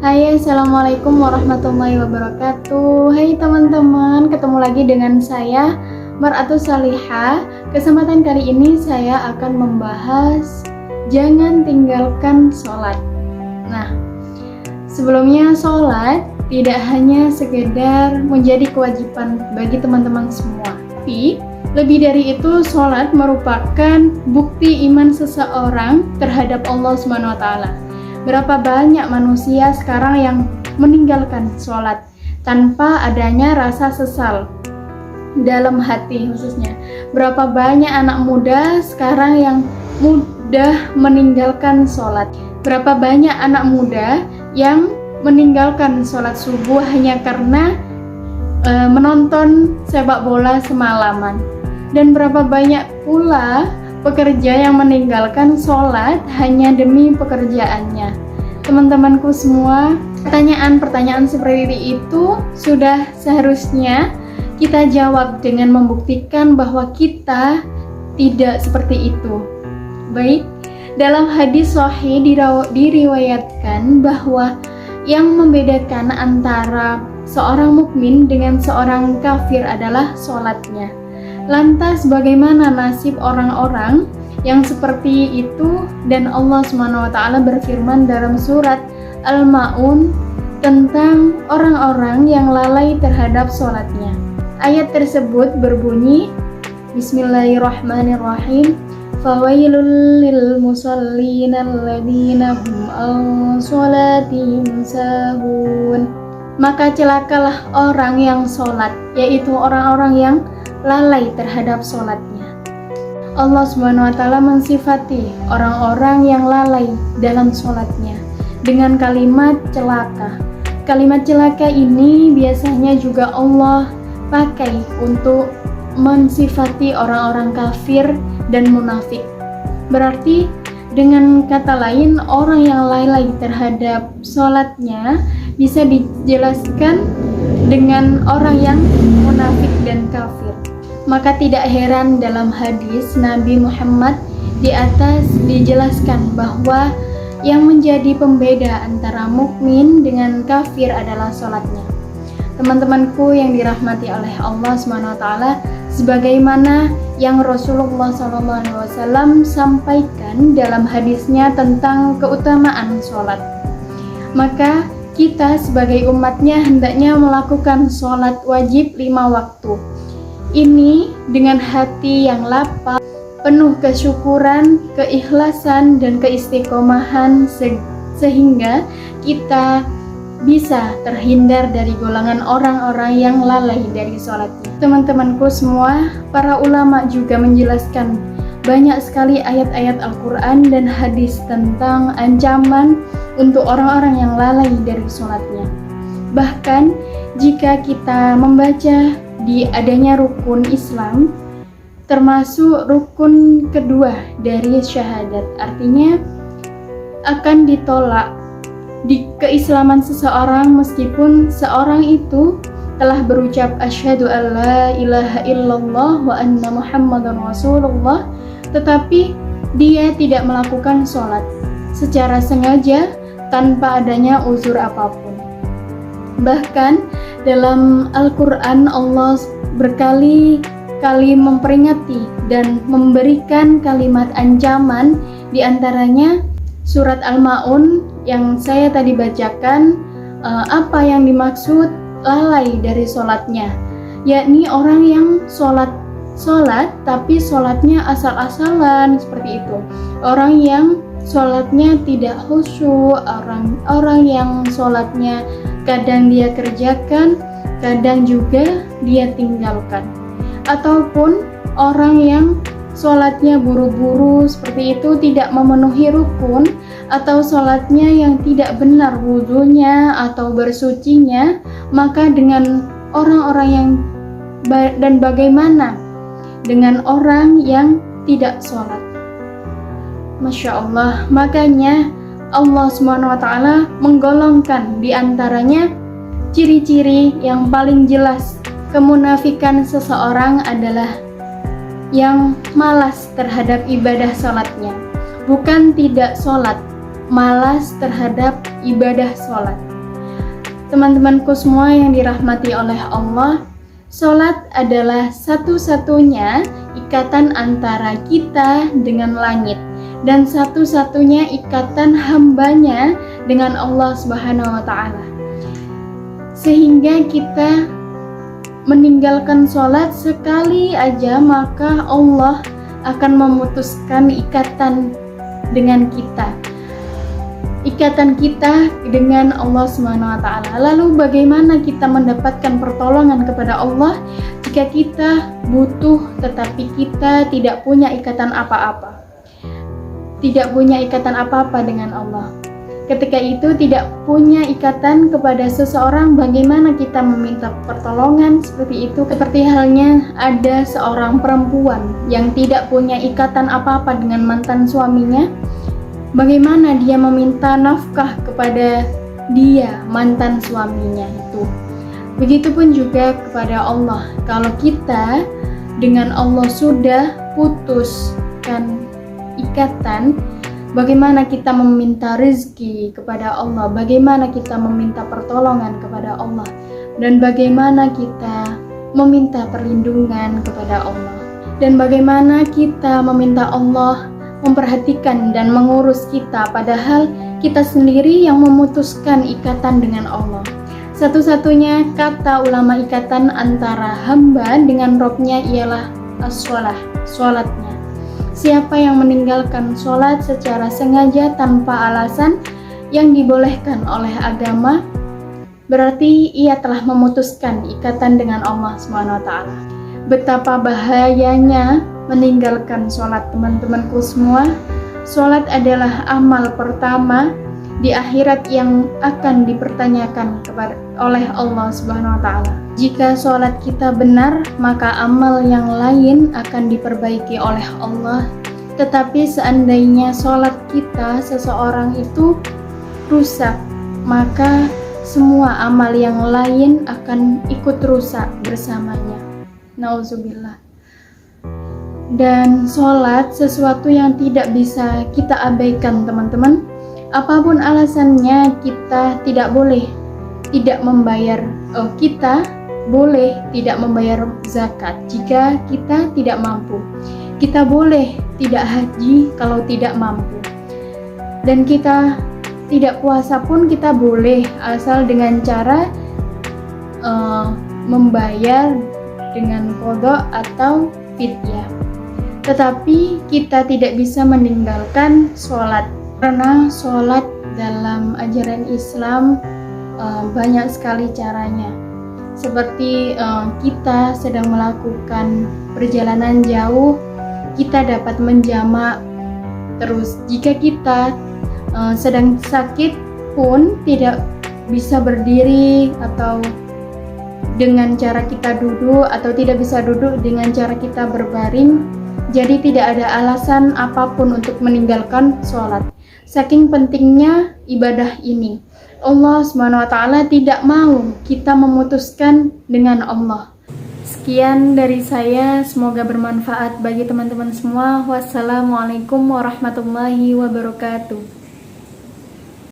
Hai, Assalamualaikum warahmatullahi wabarakatuh. Hai teman-teman, ketemu lagi dengan saya Mar'atus Salihah. Kesempatan kali ini saya akan membahas jangan tinggalkan sholat. Nah, sebelumnya sholat tidak hanya sekedar menjadi kewajiban bagi teman-teman semua, tapi lebih dari itu, sholat merupakan bukti iman seseorang terhadap Allah SWT. Berapa banyak manusia sekarang yang meninggalkan sholat tanpa adanya rasa sesal dalam hati khususnya. Berapa banyak anak muda sekarang yang mudah meninggalkan sholat. Berapa banyak anak muda yang meninggalkan sholat subuh hanya karena menonton sepak bola semalaman. Dan berapa banyak pula pekerja yang meninggalkan sholat hanya demi pekerjaannya. Teman-temanku semua, pertanyaan-pertanyaan seperti itu sudah seharusnya kita jawab dengan membuktikan bahwa kita tidak seperti itu. Baik, dalam hadis sahih diriwayatkan bahwa yang membedakan antara seorang mukmin dengan seorang kafir adalah sholatnya. Lantas bagaimana nasib orang-orang yang seperti itu? Dan Allah SWT berfirman dalam surat Al-Ma'un tentang orang-orang yang lalai terhadap sholatnya. Ayat tersebut berbunyi, Bismillahirrahmanirrahim, Fawailul lil musallin alladzina hum an sholatihim sahun. Maka celakalah orang yang sholat, yaitu orang-orang yang lalai terhadap sholatnya. Allah SWT mensifati orang-orang yang lalai dalam sholatnya dengan kalimat celaka. Kalimat celaka ini biasanya juga Allah pakai untuk mensifati orang-orang kafir dan munafik. Berarti dengan kata lain, orang yang lalai terhadap sholatnya bisa dijelaskan dengan orang yang munafik dan kafir. Maka tidak heran dalam hadis Nabi Muhammad di atas dijelaskan bahwa yang menjadi pembeda antara mukmin dengan kafir adalah sholatnya. Teman-temanku yang dirahmati oleh Allah SWT, sebagaimana yang Rasulullah SAW sampaikan dalam hadisnya tentang keutamaan sholat, maka kita sebagai umatnya hendaknya melakukan sholat wajib 5 waktu. Ini dengan hati yang lapang, penuh kesyukuran, keikhlasan, dan keistiqomahan sehingga kita bisa terhindar dari golongan orang-orang yang lalai dari sholatnya. Teman-temanku semua, para ulama juga menjelaskan banyak sekali ayat-ayat Al-Quran dan hadis tentang ancaman untuk orang-orang yang lalai dari sholatnya. Bahkan jika kita membaca di adanya rukun Islam, termasuk rukun kedua dari syahadat, artinya akan ditolak di keislaman seseorang meskipun seorang itu telah berucap asyhadu alla ilaha illallah wa anna muhammadan rasulullah, tetapi dia tidak melakukan sholat secara sengaja tanpa adanya uzur apapun. Bahkan dalam Al-Quran Allah berkali-kali memperingati dan memberikan kalimat ancaman, diantaranya surat Al-Ma'un yang saya tadi bacakan. Apa yang dimaksud lalai dari sholatnya, yakni orang yang sholat tapi sholatnya asal-asalan seperti itu, orang yang sholatnya tidak khusyuk, orang yang sholatnya kadang dia kerjakan, kadang juga dia tinggalkan, ataupun orang yang sholatnya buru-buru seperti itu, tidak memenuhi rukun, atau sholatnya yang tidak benar wudunya atau bersucinya. Maka dengan orang-orang yang dan bagaimana dengan orang yang tidak sholat? Masya Allah, makanya Allah SWT menggolongkan diantaranya ciri-ciri yang paling jelas kemunafikan seseorang adalah yang malas terhadap ibadah sholatnya. Bukan tidak sholat, malas terhadap ibadah sholat. Teman-temanku semua yang dirahmati oleh Allah, sholat adalah satu-satunya ikatan antara kita dengan langit dan satu-satunya ikatan hambanya dengan Allah Subhanahu wa Ta'ala. Sehingga kita meninggalkan sholat sekali aja, maka Allah akan memutuskan ikatan dengan kita, ikatan kita dengan Allah Subhanahu wa Ta'ala. Lalu bagaimana kita mendapatkan pertolongan kepada Allah jika kita butuh tetapi kita tidak punya ikatan apa-apa, tidak punya ikatan apa-apa dengan Allah? Ketika itu tidak punya ikatan kepada seseorang, bagaimana kita meminta pertolongan? Seperti itu, seperti halnya ada seorang perempuan yang tidak punya ikatan apa-apa dengan mantan suaminya. Bagaimana dia meminta nafkah kepada dia, mantan suaminya itu? Begitupun juga kepada Allah. Kalau kita dengan Allah sudah putuskan ikatan, bagaimana kita meminta rezeki kepada Allah, bagaimana kita meminta pertolongan kepada Allah, dan bagaimana kita meminta perlindungan kepada Allah, dan bagaimana kita meminta Allah memperhatikan dan mengurus kita, padahal kita sendiri yang memutuskan ikatan dengan Allah. Satu-satunya kata ulama ikatan antara hamba dengan Robnya ialah as-sholah, sholatnya. Siapa yang meninggalkan sholat secara sengaja tanpa alasan yang dibolehkan oleh agama, berarti ia telah memutuskan ikatan dengan Allah SWT. Betapa bahayanya meninggalkan sholat, teman-temanku semua. Sholat adalah amal pertama di akhirat yang akan dipertanyakan oleh Allah SWT. Jika sholat kita benar, maka amal yang lain akan diperbaiki oleh Allah. Tetapi seandainya sholat kita seseorang itu rusak, maka semua amal yang lain akan ikut rusak bersamanya. Nauzubillah. Dan sholat sesuatu yang tidak bisa kita abaikan, teman-teman. Apapun alasannya, kita tidak boleh tidak membayar. Kita boleh tidak membayar zakat jika kita tidak mampu. Kita boleh tidak haji kalau tidak mampu. Dan kita tidak puasa pun kita boleh, asal dengan cara membayar dengan qadha atau fidyah. Tetapi kita tidak bisa meninggalkan sholat, karena sholat dalam ajaran Islam banyak sekali caranya. Seperti kita sedang melakukan perjalanan jauh, kita dapat menjamak. Terus jika kita sedang sakit pun tidak bisa berdiri atau dengan cara kita duduk, atau tidak bisa duduk dengan cara kita berbaring. Jadi tidak ada alasan apapun untuk meninggalkan sholat. Saking pentingnya ibadah ini, Allah SWT tidak mau kita memutuskan dengan Allah. Sekian dari saya, semoga bermanfaat bagi teman-teman semua. Wassalamualaikum warahmatullahi wabarakatuh.